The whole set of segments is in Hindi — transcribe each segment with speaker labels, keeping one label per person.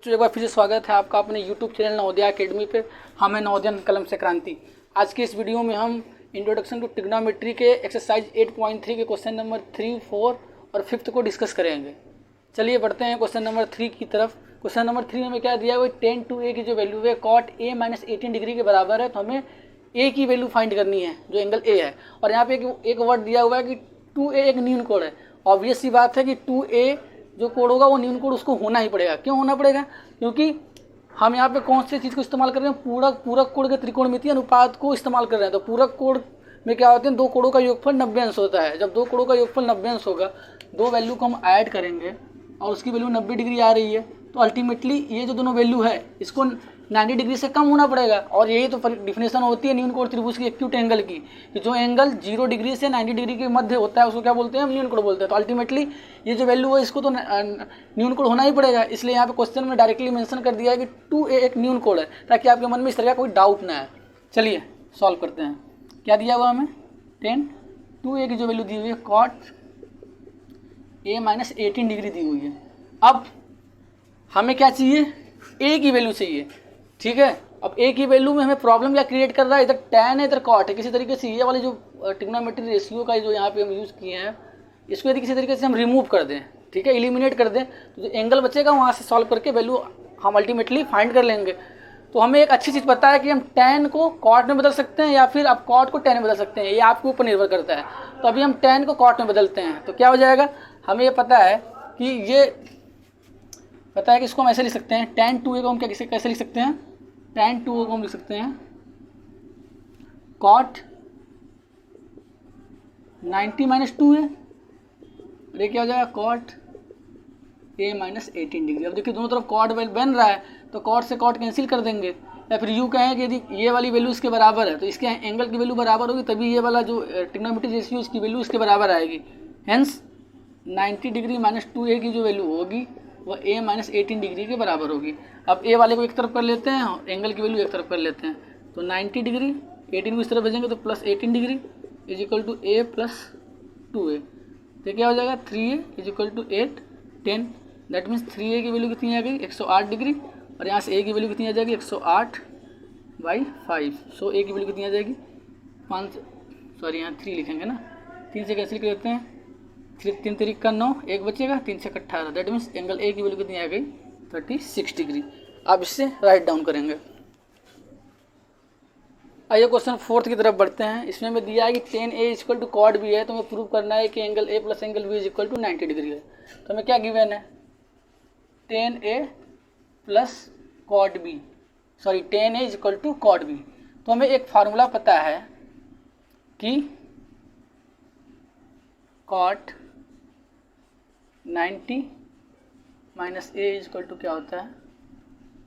Speaker 1: तो एक बार फिर से स्वागत है आपका अपने YouTube चैनल नवोदय एकेडमी पे। हम हैं नवोदय कलम से क्रांति। आज की इस वीडियो में हम इंट्रोडक्शन टू ट्रिग्नोमेट्री के एक्सरसाइज 8.3 के क्वेश्चन नंबर 3, 4 और 5 को डिस्कस करेंगे। चलिए बढ़ते हैं क्वेश्चन नंबर 3 की तरफ। क्वेश्चन नंबर 3 में क्या दिया हुआ है, 10 to a की जो वैल्यू है cot a - 18 डिग्री के बराबर है, तो हमें a की वैल्यू फाइंड करनी है जो एंगल a है। और यहाँ पे एक वर्ड दिया हुआ है कि 2a एक न्यून कोण है। ऑब्वियस सी बात है कि 2a जो कोड होगा वो न्यून कोड उसको होना ही पड़ेगा। क्यों होना पड़ेगा? क्योंकि हम यहाँ पे कौन सी चीज़ को इस्तेमाल कर रहे हैं, पूरक कोण के त्रिकोणमितीय अनुपात को इस्तेमाल कर रहे हैं। तो पूरक कोण में क्या होते हैं, दो कोणों का योगफल 90 अंश होता है। जब दो कोणों का योगफल 90 अंश होगा, दो वैल्यू को हम ऐड करेंगे और उसकी वैल्यू 90 डिग्री आ रही है, तो अल्टीमेटली ये जो दोनों वैल्यू है इसको 90 डिग्री से कम होना पड़ेगा। और यही तो डिफिनेशन होती है न्यून कोण त्रिभुज की एक्यूट एंगल की, कि जो एंगल 0 डिग्री से 90 डिग्री के मध्य होता है उसको क्या बोलते हैं, हम न्यून कोण बोलते हैं। तो अल्टीमेटली ये जो वैल्यू है इसको तो न्यून कोण होना ही पड़ेगा। इसलिए यहाँ पे क्वेश्चन में डायरेक्टली मेंशन कर दिया है कि 2a एक न्यून कोण है, ताकि आपके मन में इस तरह का कोई डाउट ना है। चलिए सॉल्व करते हैं। क्या दिया हुआ हमें, 10 2a की जो वैल्यू दी हुई है cot a - 18 डिग्री दी हुई है। अब हमें क्या चाहिए, a की वैल्यू चाहिए। ठीक है, अब a की वैल्यू में हमें प्रॉब्लम क्या क्रिएट कर रहा है, इधर tan है इधर cot है। किसी तरीके से ये वाले जो ट्रिग्नोमेट्री रेशियो का जो यहाँ पे हम यूज़ किए हैं, इसको यदि किसी तरीके से हम रिमूव कर दें, ठीक है, एलिमिनेट कर दें, तो जो एंगल बचेगा वहाँ से सॉल्व करके वैल्यू हम अल्टीमेटली फाइंड कर लेंगे। तो हमें एक अच्छी चीज़ पता है कि हम tan को cot में बदल सकते हैं या फिर आप cot को tan में बदल सकते हैं, ये आपके ऊपर निर्भर करता है। तो अभी हम tan को cot में बदलते हैं, तो क्या हो जाएगा, हमें ये पता है कि इसको हम ऐसे लिख सकते हैं, tan 2a को हम कैसे लिख सकते हैं, tan 2a को हम लिख सकते हैं cot 90 - 2a, और ये क्या हो जाएगा cot a - 18 डिग्री। अब देखिए दोनों तरफ cot बन रहा है, तो cot से cot कैंसिल कर देंगे। या फिर यूँ कहें कि यदि ये वाली वैल्यू इसके बराबर है, तो इसके एंगल की वैल्यू बराबर होगी, तभी ये वाला जो ट्रिग्नोमेट्री रेशियो इसकी वैल्यू इसके बराबर आएगी। हेंस 90 डिग्री - 2a की जो वैल्यू होगी वह a - 18 डिग्री के बराबर होगी। अब a वाले को एक तरफ कर लेते हैं और एंगल की वैल्यू एक तरफ कर लेते हैं, तो 90 डिग्री 18 को इस तरफ भेजेंगे तो plus 18 degree is equal to a + 2a। तो क्या हो जाएगा, 3a is equal to 8 10। That means 3a की वैल्यू कितनी आ गई, 108 डिग्री, और यहाँ से a की वैल्यू कितनी आ जाएगी, 108/5। सो a की वैल्यू कितनी आ जाएगी, 5, सॉरी यहाँ 3 लिखेंगे ना, 3 से कैंसिल कर देते हैं, 3 3 का 9, 1 बचेगा, 3 से 18। दैट मीन्स एंगल a की वैल्यू कितनी आ गई, 36 डिग्री। आप इससे राइट डाउन करेंगे। आइए क्वेश्चन 4 की तरफ बढ़ते हैं। इसमें हमें दिया है कि 10a = cot b है, तो हमें प्रूव करना है कि angle a + angle b = 90 degree है। तो हमें क्या गिवन है, 10a + cot b, sorry 10a = cot b। तो हमें एक फार्मूला पता है कि cot 90 - a = क्या होता है,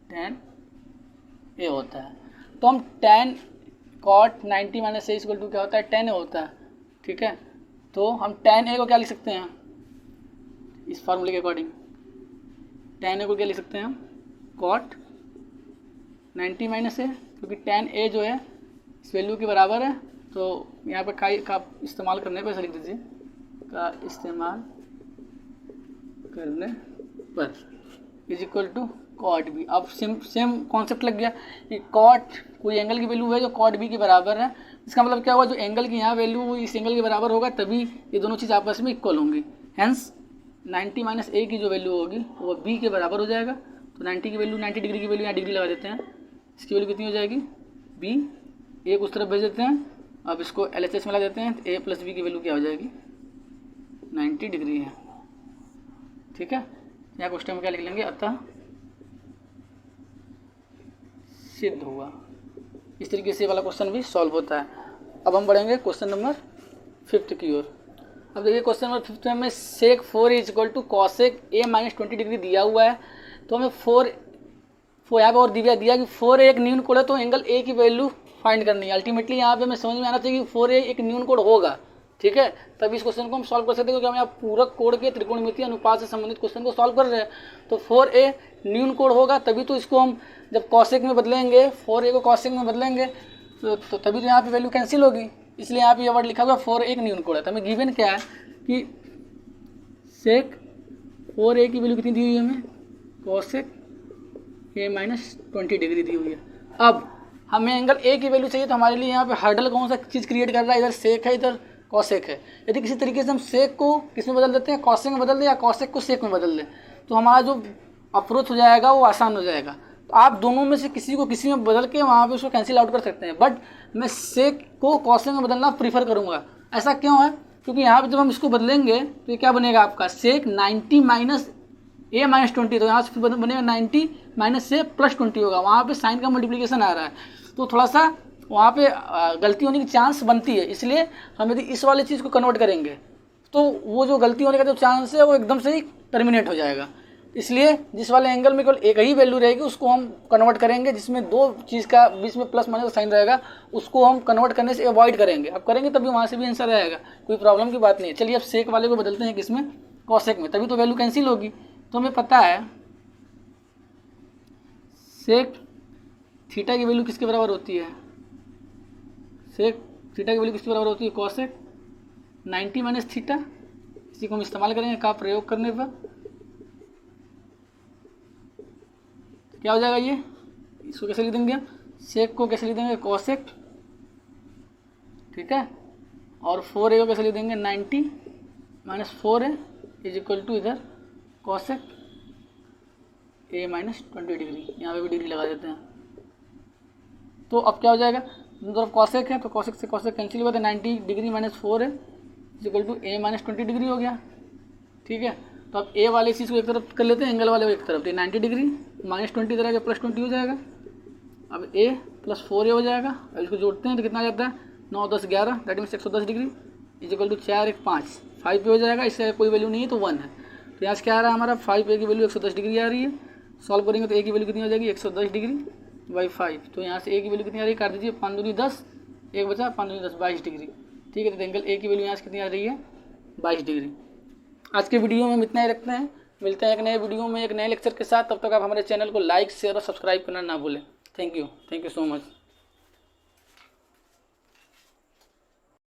Speaker 1: tan a होता है। तो हम tan cot 90 - a = क्या होता है, tan a होता है। ठीक है, तो हम tan a को क्या लिख सकते हैं, इस फार्मूले के अकॉर्डिंग tan a को क्या लिख सकते हैं हम, cot 90 - a, क्योंकि tan a जो है इस वैल्यू के बराबर है। तो यहाँ पर का इस्तेमाल करने पर ऐसा लिख दीजिए, का इस्तेमाल करने पर is equal to cot b। अब सेम कॉन्सेप्ट लग गया कि cot कोई एंगल की वैल्यू है जो cot b के बराबर है। इसका मतलब क्या हुआ, जो एंगल की यहाँ वैल्यू इस एंगल के बराबर होगा तभी ये दोनों चीज़ आपस में इक्वल होंगी। हेंस 90 - a की जो वैल्यू होगी वो b के बराबर हो जाएगा। तो 90 की वैल्यू, 90 डिग्री की वैल्यू यहाँ डिग्री लगा देते हैं, इसकी वैल्यू कितनी हो जाएगी, b, a को उस तरफ भेज देते हैं। अब इसको LHS में ला देते हैं, तो a + b की वैल्यू क्या हो जाएगी, 90 डिग्री है। ठीक है, यहाँ क्वेश्चन में क्या लिख लेंगे, अतः सिद्ध हुआ। इस तरीके से वाला क्वेश्चन भी सॉल्व होता है। अब हम बढ़ेंगे क्वेश्चन नंबर 5 की ओर। अब देखिए क्वेश्चन नंबर 5 में हमें sec 4 = cosec a - 20 डिग्री दिया हुआ है। तो हमें 4 यहाँ पर और दिया कि 4a एक न्यून कोण है, तो एंगल a की वैल्यू फाइंड करनी है। अल्टीमेटली यहाँ पे हमें समझ में आना चाहिए कि 4a एक न्यून कोण होगा। ठीक है, तभी इस क्वेश्चन को हम सॉल्व कर सकते हैं, क्योंकि हम यहाँ पूरक कोण के त्रिकोणमितीय अनुपात से संबंधित क्वेश्चन को सॉल्व कर रहे हैं। तो 4a न्यून कोण होगा, तभी तो इसको हम जब कॉसेक में बदलेंगे, 4a को कॉसेक में बदलेंगे तो तभी तो यहाँ पे वैल्यू कैंसिल होगी। इसलिए यहाँ पे ये वर्ड लिखा हुआ 4a एक न्यून कोण है। तो हमें गिवन क्या है कि sec 4a की वैल्यू कितनी दी हुई है हमें, cosec ए माइनस 20 डिग्री दी हुई है। अब हमें एंगल ए की वैल्यू चाहिए, तो हमारे लिए यहाँ पे हर्डल कौन सा चीज़ क्रिएट कर रहा है, इधर सेक है, इधर कॉसेक है। यदि किसी तरीके से हम सेक को किस में बदल देते हैं, कॉसेक में बदल दें, या कॉसेक को सेक में बदल दें, तो हमारा जो अप्रोच हो जाएगा वो आसान हो जाएगा। तो आप दोनों में से किसी को किसी में बदल के वहाँ पे उसको कैंसिल आउट कर सकते हैं, बट मैं सेक को कॉसेक में बदलना प्रीफर करूँगा। ऐसा क्यों है, क्योंकि यहाँ पे जब हम इसको बदलेंगे तो ये क्या बनेगा आपका, सेक 90 माइनस ए माइनस 20, तो यहाँ से फिर बनेगा 90 माइनस से प्लस 20 होगा। वहाँ पे साइन का मल्टीप्लिकेशन आ रहा है, तो थोड़ा सा वहाँ पे गलती होने की चांस बनती है। इसलिए हम यदि इस वाली चीज़ को कन्वर्ट करेंगे तो वो जो गलती होने का जो चांस है वो एकदम से ही टर्मिनेट हो जाएगा। इसलिए जिस वाले एंगल में केवल एक ही वैल्यू रहेगी उसको हम कन्वर्ट करेंगे, जिसमें दो चीज़ का बीच में प्लस माइनस का साइन रहेगा उसको हम कन्वर्ट करने से अवॉइड करेंगे। अब करेंगे तभी वहाँ से भी आंसर आएगा, कोई प्रॉब्लम की बात नहीं है। चलिए अब सेक वाले को बदलते हैं किसमें, कॉसेक में, तभी तो वैल्यू कैंसिल होगी। तो हमें पता है सेक थीटा की वैल्यू किसके बराबर होती है, सेक थीटा की वैल्यू किसके बराबर होती है, कॉसेक 90 माइनस थीटा। इसी को हम इस्तेमाल करेंगे का प्रयोग करने पर, क्या हो जाएगा ये, इसको कैसे लिख देंगे हम, सेक को कैसे लिख देंगे, कॉसेक, ठीक है, और 4a को कैसे लिख देंगे, 90 minus 4a is equal to इधर कॉसेक a माइनस 20 डिग्री, यहाँ पे भी डिग्री लगा देते हैं। तो अब क्या हो जाएगा, दोनों तरफ कॉसेक है तो कॉसेक से कॉसेक कैंसिल हुआ, तो 90 degree minus 4a is equal to a minus 20 degree हो गया, ठीक है। तो अब a वाले चीज़ को एक तरफ कर लेते हैं, एंगल वाले को एक तरफ, तो 90 डिग्री माइनस 20 इधर आएगा, प्लस 20 हो जाएगा। अब a प्लस 4a हो जाएगा, अब इसको जोड़ते हैं तो कितना आ जाता है, 9 10 11, that means 110 degree is equal to 4 1 5, 5 पे हो जाएगा, इससे कोई वैल्यू नहीं है तो 1 है। तो यहाँ से क्या आ रहा है हमारा, 5a की वैल्यू 110 डिग्री आ रही है। सॉल्व करेंगे तो a की वैल्यू कितनी हो जाएगी, 110 डिग्री बाई 5। तो यहाँ से a की वैल्यू कितनी आ रही है, काट दीजिए, 5 दूनी 10, एक बचा 5 दूनी 10, 22 डिग्री, ठीक है। तो एंगल a की वैल्यू यहाँ से कितनी आ रही है, 22 डिग्री। आज के वीडियो में हम इतना ही रखते हैं, मिलते हैं एक नए वीडियो में एक नए लेक्चर के साथ। तब तक आप हमारे चैनल को लाइक शेयर और सब्सक्राइब करना ना भूलें। Thank you so much.